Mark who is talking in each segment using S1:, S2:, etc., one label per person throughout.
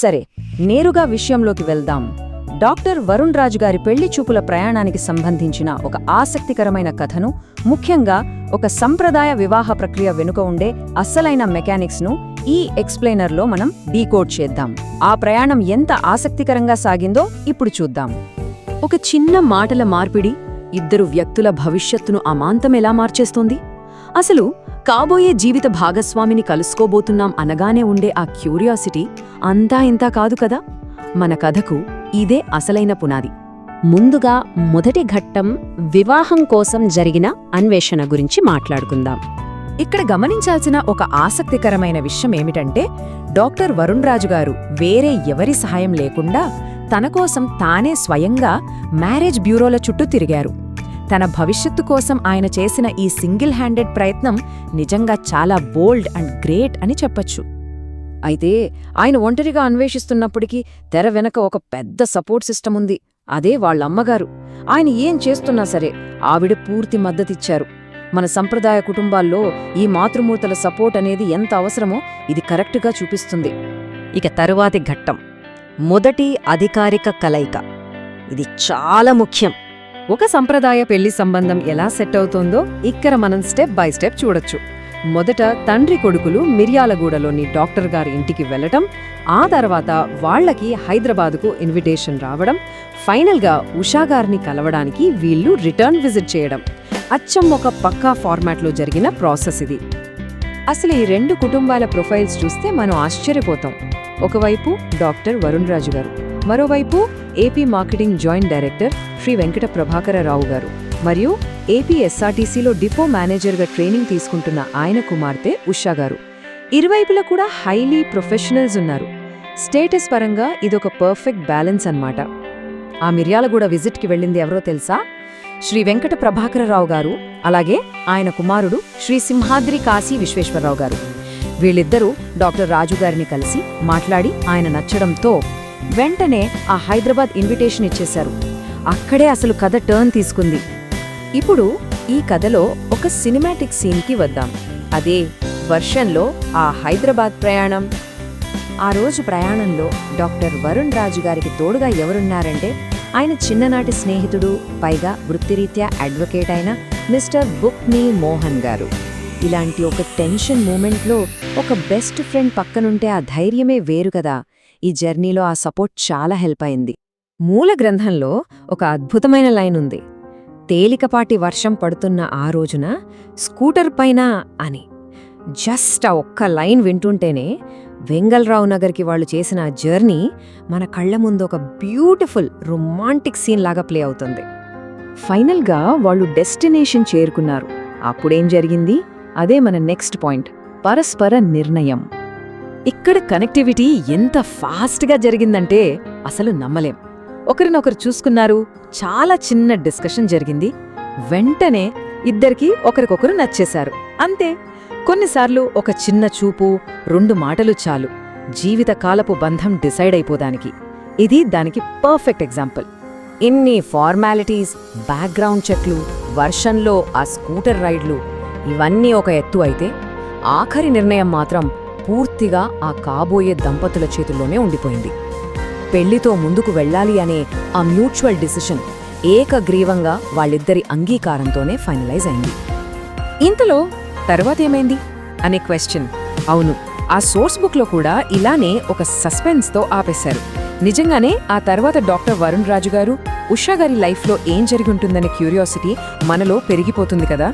S1: సరే, నేరుగా విషయంలోకి వెళ్దాం. డాక్టర్ వరుణ్ రాజు గారి పెళ్లి చూపుల ప్రయాణానికి సంబంధించిన ఒక ఆసక్తికరమైన కథను, ముఖ్యంగా ఒక సంప్రదాయ వివాహ ప్రక్రియ వెనుక ఉండే అస్సలైన మెకానిక్స్ను ఈ ఎక్స్ప్లెయినర్లో మనం డీకోడ్ చేద్దాం. ఆ ప్రయాణం ఎంత ఆసక్తికరంగా సాగిందో ఇప్పుడు చూద్దాం. ఒక చిన్న మాటల మార్పిడి ఇద్దరు వ్యక్తుల భవిష్యత్తును అమాంతం ఎలా మార్చేస్తోంది? అసలు కాబోయే జీవిత భాగస్వామిని కలుసుకోబోతున్నాం అనగానే ఉండే ఆ క్యూరియాసిటీ అంతా ఇంతా కాదు కదా. మన కథకు ఇదే అసలైన పునాది.
S2: ముందుగా మొదటి ఘట్టం వివాహం కోసం జరిగిన అన్వేషణ గురించి మాట్లాడుకుందాం.
S1: ఇక్కడ గమనించాల్సిన ఒక ఆసక్తికరమైన విషయం ఏమిటంటే, డాక్టర్ వరుణ్ రాజు గారు వేరే ఎవరి సహాయం లేకుండా తన కోసం తానే స్వయంగా మ్యారేజ్ బ్యూరోల చుట్టూ తిరిగారు. తన భవిష్యత్తు కోసం ఆయన చేసిన ఈ సింగిల్ హ్యాండెడ్ ప్రయత్నం నిజంగా చాలా బోల్డ్ అండ్ గ్రేట్ అని చెప్పొచ్చు. అయితే ఆయన ఒంటరిగా అన్వేషిస్తున్నప్పటికీ తెర వెనక ఒక పెద్ద సపోర్ట్ సిస్టమ్ ఉంది. అదే వాళ్ళమ్మగారు. ఆయన ఏం చేస్తున్నా సరే ఆవిడ పూర్తి మద్దతిచ్చారు. మన సంప్రదాయ కుటుంబాల్లో ఈ మాతృమూర్తుల సపోర్ట్ అనేది ఎంత అవసరమో ఇది కరెక్టుగా చూపిస్తుంది.
S2: ఇక తరువాతి ఘట్టం మొదటి అధికారిక కలయిక. ఇది చాలా ముఖ్యం.
S1: ఒక సంప్రదాయ పెళ్లి సంబంధం ఎలా సెట్ అవుతోందో ఇక్కడ మనం స్టెప్ బై స్టెప్ చూడొచ్చు. మొదట తండ్రి కొడుకులు మిర్యాలగూడలోని డాక్టర్ గారి ఇంటికి వెళ్లటం, ఆ తర్వాత వాళ్లకి హైదరాబాదుకు ఇన్విటేషన్ రావడం, ఫైనల్గా ఉషాగారిని కలవడానికి వీళ్లు రిటర్న్ విజిట్ చేయడం. అచ్చం ఒక పక్కా ఫార్మాట్లో జరిగిన ప్రాసెస్ ఇది. అసలు ఈ రెండు కుటుంబాల ప్రొఫైల్స్ చూస్తే మనం ఆశ్చర్యపోతాం. ఒకవైపు డాక్టర్ వరుణ్ రాజు గారు, మరోవైపు AP marketing joint director Shri Venkata Prabhakararao garu, మరియు ఏపీ ఎస్ఆర్టీసీలో డిపో మేనేజర్గా ట్రైనింగ్ తీసుకుంటున్న ఆయన కుమార్తె ఉషా గారు. ఇరువైపులా కూడా హైలీ ప్రొఫెషనల్స్ ఉన్నారు. స్టేటస్ పరంగా ఇదొక పర్ఫెక్ట్ బ్యాలెన్స్ అన్నమాట. ఆ మిర్యాలగూడ విజిట్కి వెళ్ళింది ఎవరో తెలుసా? శ్రీ వెంకట ప్రభాకరరావు గారు, అలాగే ఆయన కుమారుడు శ్రీ సింహాద్రి కాశీ విశ్వేశ్వరరావు గారు. వీళ్ళిద్దరూ డాక్టర్ రాజు గారిని కలిసి మాట్లాడి ఆయన నచ్చడంతో వెంటనే ఆ హైదరాబాద్ ఇన్విటేషన్ ఇచ్చేశారు. అక్కడే అసలు కథ టర్న్ తీసుకుంది. ఇప్పుడు ఈ కథలో ఒక సినిమాటిక్ సీన్కి వద్దాం. అదే వర్షంలో ఆ హైదరాబాద్ ప్రయాణం. ఆ రోజు ప్రయాణంలో డాక్టర్ వరుణ్ రాజు గారికి తోడుగా ఎవరున్నారంటే ఆయన చిన్ననాటి స్నేహితుడు, పైగా వృత్తిరీత్యా అడ్వకేట్ అయిన మిస్టర్ బుక్నీ మోహన్ గారు. ఇలాంటి ఒక టెన్షన్ మూమెంట్లో ఒక బెస్ట్ ఫ్రెండ్ పక్కనుంటే ఆ ధైర్యమే వేరు కదా. ఈ జర్నీలో ఆ సపోర్ట్ చాలా హెల్ప్ అయింది. మూల గ్రంథంలో ఒక అద్భుతమైన లైన్ ఉంది. తేలికపాటి వర్షం పడుతున్న ఆ రోజున స్కూటర్ పైన అని. జస్ట్ ఆ ఒక్క లైన్ వింటుంటేనే వెంగళరావు నగర్కి వాళ్ళు చేసిన ఆ జర్నీ మన కళ్ల ముందు ఒక బ్యూటిఫుల్ రొమాంటిక్ సీన్ లాగా ప్లే అవుతుంది. ఫైనల్గా వాళ్ళు డెస్టినేషన్ చేరుకున్నారు. అప్పుడేం జరిగింది? అదే మన నెక్స్ట్ పాయింట్, పరస్పర నిర్ణయం. ఇక్కడ కనెక్టివిటీ ఎంత ఫాస్ట్గా జరిగిందంటే అసలు నమ్మలేం. ఒకరినొకరు చూసుకున్నారు, చాలా చిన్న డిస్కషన్ జరిగింది, వెంటనే ఇద్దరికీ ఒకరికొకరు నచ్చేశారు. అంతే. కొన్నిసార్లు ఒక చిన్న చూపు, 2 మాటలు చాలు జీవితకాలపు బంధం డిసైడ్ అయిపోదానికి. ఇది దానికి పర్ఫెక్ట్ ఎగ్జాంపుల్. ఇన్ని ఫార్మాలిటీస్, బ్యాక్గ్రౌండ్ చెక్లు, వర్షంలో ఆ స్కూటర్ రైడ్లు, ఇవన్నీ ఒక ఎత్తు అయితే ఆఖరి నిర్ణయం మాత్రం పూర్తిగా ఆ కాబోయే దంపతుల చేతుల్లోనే ఉండిపోయింది. పెళ్లితో ముందుకు వెళ్లాలి అనే ఆ మ్యూచువల్ డిసిషన్ ఏకగ్రీవంగా వాళ్ళిద్దరి అంగీకారంతోనే ఫైనలైజ్ అయింది. ఇంతలో తర్వాతేమైంది అనే క్వశ్చన్. అవును, ఆ సోర్స్ బుక్లో కూడా ఇలానే ఒక సస్పెన్స్తో ఆపేశారు. నిజంగానే ఆ తర్వాత డాక్టర్ వరుణ్ రాజు గారు, ఉషా గారి లైఫ్లో ఏం జరిగుంటుందనే క్యూరియాసిటీ మనలో పెరిగిపోతుంది కదా.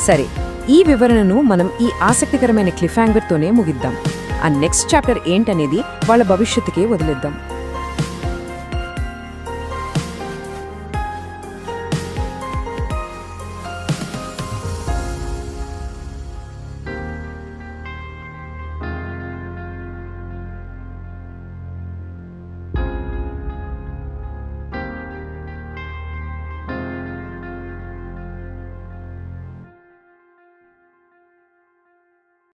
S1: సరే, ఈ వివరణను మనం ఈ ఆసక్తికరమైన క్లిఫ్యాంగర్తోనే ముగిద్దాం. ఆ నెక్స్ట్ చాప్టర్ ఏంటనేది వాళ్ళ భవిష్యత్తుకే వదిలేద్దాం.